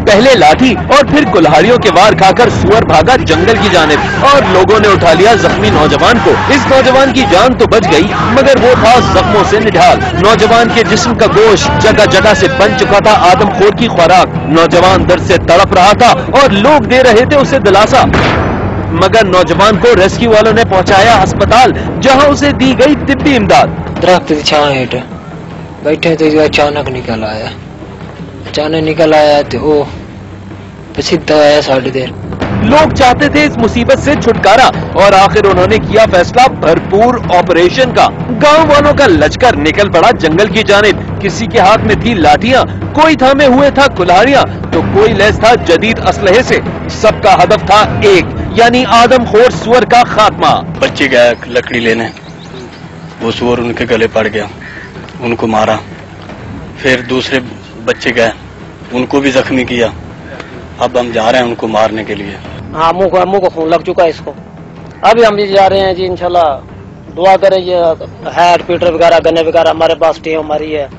पहले लाठी और फिर कुल्हाड़ियों के वार खाकर सुअर भागा जंगल की जानिब और लोगों ने उठा लिया जख्मी नौजवान को। इस नौजवान की जान तो बच गई मगर वो था जख्मों से निढाल। नौजवान के जिस्म का गोश्त जगह जगह से बन चुका था आदमखोर की खुराक। नौजवान दर्द से तड़प रहा था और लोग दे रहे थे उसे दिलासा, मगर नौजवान को रेस्क्यू वालों ने पहुंचाया अस्पताल जहां उसे दी गई तिब्बी इमदाद। दरख्त की छां हेठ बैठे तो अचानक निकल आया तो वो सीधा आया साढ़े देर। लोग चाहते थे इस मुसीबत से छुटकारा और आखिर उन्होंने किया फैसला भरपूर ऑपरेशन का। गांव वालों का लश्कर निकल पड़ा जंगल की जानिब। किसी के हाथ में थी लाठियां, कोई थामे हुए था कुल्हाड़ियां तो कोई लैस था जदीद असलहे से। सबका हदफ था एक, यानी आदमखोर सुअर का खात्मा। बच्चे गए लकड़ी लेने, वो सुअर उनके गले पड़ गया, उनको मारा। फिर दूसरे बच्चे गए, उनको भी जख्मी किया। अब हम जा रहे हैं उनको मारने के लिए। हाँ, मुंह को खून लग चुका है इसको। अभी हम भी जा रहे हैं जी, इंशाल्लाह दुआ करें। ये हैड पीटर वगैरह गन्ने वगैरह हमारे पास टीम हमारी है,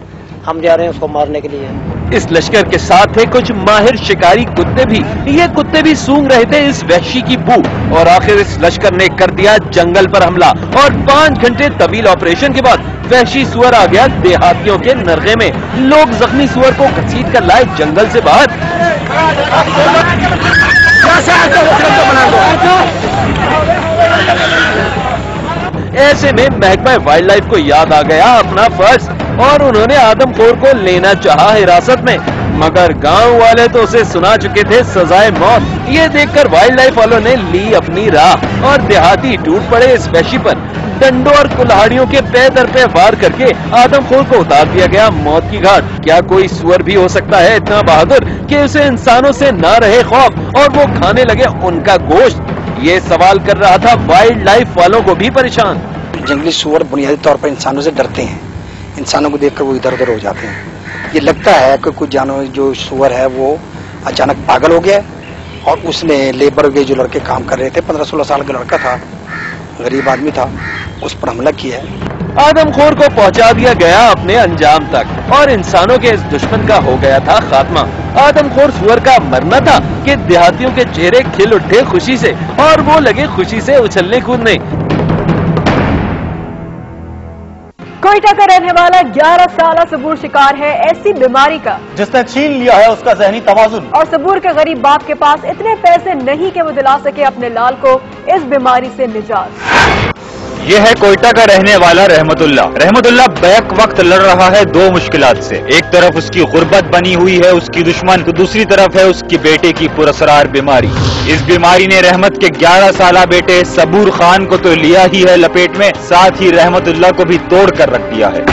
हम जा रहे हैं उसको मारने के लिए। इस लश्कर के साथ थे कुछ माहिर शिकारी कुत्ते भी। ये कुत्ते भी सूंघ रहे थे इस वहशी की बू और आखिर इस लश्कर ने कर दिया जंगल पर हमला और 5 घंटे तवील ऑपरेशन के बाद वहशी सुअर आ गया देहातियों के नरगे में। लोग जख्मी सुअर को घसीट कर लाए जंगल से बाहर। ऐसे में महकमा वाइल्ड लाइफ को याद आ गया अपना फर्ज और उन्होंने आदमखोर को लेना चाहा हिरासत में, मगर गांव वाले तो उसे सुना चुके थे सजाए मौत। ये देखकर वाइल्ड लाइफ वालों ने ली अपनी राह और देहाती टूट पड़े इस वहशी पर। डंडों और कुल्हाड़ियों के पे दर पे वार करके आदमखोर को उतार दिया गया मौत की घाट। क्या कोई सुअर भी हो सकता है इतना बहादुर कि उसे इंसानों से ना रहे खौफ और वो खाने लगे उनका गोश्त? ये सवाल कर रहा था वाइल्ड लाइफ वालों को भी परेशान। जंगली सुअर बुनियादी तौर पर इंसानों से डरते हैं, इंसानों को देखकर वो इधर उधर हो जाते हैं। ये लगता है कि कुछ जानवर जो सुअर है वो अचानक पागल हो गया और उसने लेबर के जो लड़के काम कर रहे थे, 15-16 साल का लड़का था, गरीब आदमी था, उस पर हमला किया है। आदमखोर को पहुंचा दिया गया अपने अंजाम तक और इंसानों के इस दुश्मन का हो गया था खात्मा। आदमखोर सुअर का मरना था कि देहातियों के चेहरे खिल उठे खुशी से और वो लगे खुशी से उछलने कूदने। कोयटा का रहने वाला 11 साल सबूर शिकार है ऐसी बीमारी का जिसने छीन लिया है उसका ज़हनी तवाज़ुन। और सबूर के गरीब बाप के पास इतने पैसे नहीं कि वो दिला सके अपने लाल को इस बीमारी से निजात। ये है कोयटा का रहने वाला रहमतुल्ला। रहमतुल्ला बैक वक्त लड़ रहा है 2 मुश्किलात से। एक तरफ उसकी गुर्बत बनी हुई है उसकी दुश्मन, तो दूसरी तरफ है उसकी बेटे की पुरअसरार बीमारी। इस बीमारी ने रहमत के 11 साला बेटे सबूर खान को तो लिया ही है लपेट में, साथ ही रहमतुल्ला को भी तोड़ कर रख दिया है।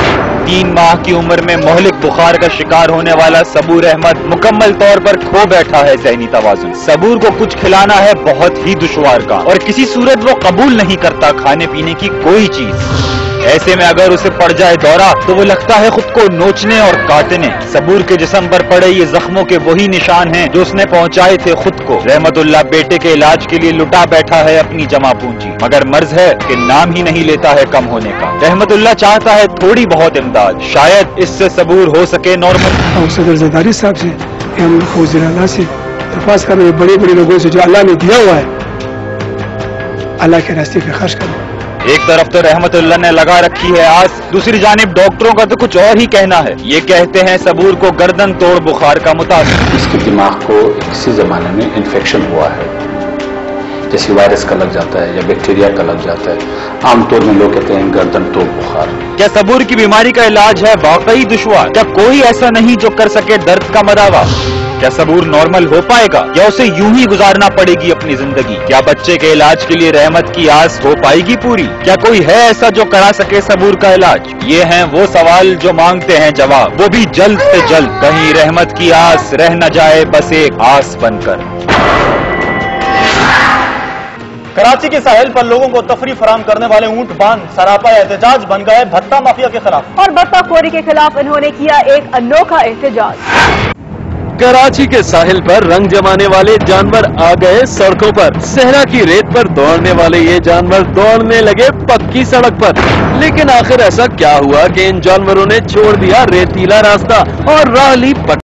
3 माह की उम्र में मोहलिक बुखार का शिकार होने वाला सबूर अहमद मुकम्मल तौर पर खो बैठा है ज़हनी तवाज़ुन। सबूर को कुछ खिलाना है बहुत ही दुश्वार का और किसी सूरत वो कबूल नहीं करता खाने पीने की कोई चीज। ऐसे में अगर उसे पड़ जाए दौरा तो वो लगता है खुद को नोचने और काटने। सबूर के जिस्म पर पड़े ये जख्मों के वही निशान हैं जो उसने पहुंचाए थे खुद को। रहमतुल्ला बेटे के इलाज के लिए लुटा बैठा है अपनी जमा पूंजी, मगर मर्ज है कि नाम ही नहीं लेता है कम होने का। रहमतुल्ला चाहता है थोड़ी बहुत इमदाद, शायद इससे सबूर हो सके नॉर्मल। सदर ज़रदारी साहब से, हम वज़ीर आला से दरख्वास्त कर रहे हैं, बड़े बड़े लोगों से जो अल्लाह ने दिया हुआ है अल्लाह के रास्ते पे खर्च करो। एक तरफ तो रहमतुल्लाह ने लगा रखी है आस, दूसरी जानिब डॉक्टरों का तो कुछ और ही कहना है। ये कहते हैं सबूर को गर्दन तोड़ बुखार का मुताबिक। इसके दिमाग को किसी जमाने में इन्फेक्शन हुआ है, जैसे वायरस का लग जाता है या बैक्टीरिया का लग जाता है। आमतौर में लोग कहते हैं गर्दन तोड़ बुखार। क्या सबूर की बीमारी का इलाज है वाकई दुश्वार? क्या कोई ऐसा नहीं जो कर सके दर्द का मदावा? क्या सबूर नॉर्मल हो पाएगा या उसे यूं ही गुजारना पड़ेगी अपनी जिंदगी? क्या बच्चे के इलाज के लिए रहमत की आस हो पाएगी पूरी? क्या कोई है ऐसा जो करा सके सबूर का इलाज? ये हैं वो सवाल जो मांगते हैं जवाब, वो भी जल्द से जल्द। कहीं रहमत की आस रह न जाए बस एक आस बनकर। कराची के साहिल पर लोगों को तफरी फराम करने वाले ऊंट बांध सरापा एहतजाज बन गए भट्टा माफिया के खिलाफ। और भट्टाखोरी के खिलाफ इन्होंने किया एक अनोखा एहतजाज। कराची के साहिल पर रंग जमाने वाले जानवर आ गए सड़कों पर। सहरा की रेत पर दौड़ने वाले ये जानवर दौड़ने लगे पक्की सड़क पर। लेकिन आखिर ऐसा क्या हुआ कि इन जानवरों ने छोड़ दिया रेतीला रास्ता और राह ली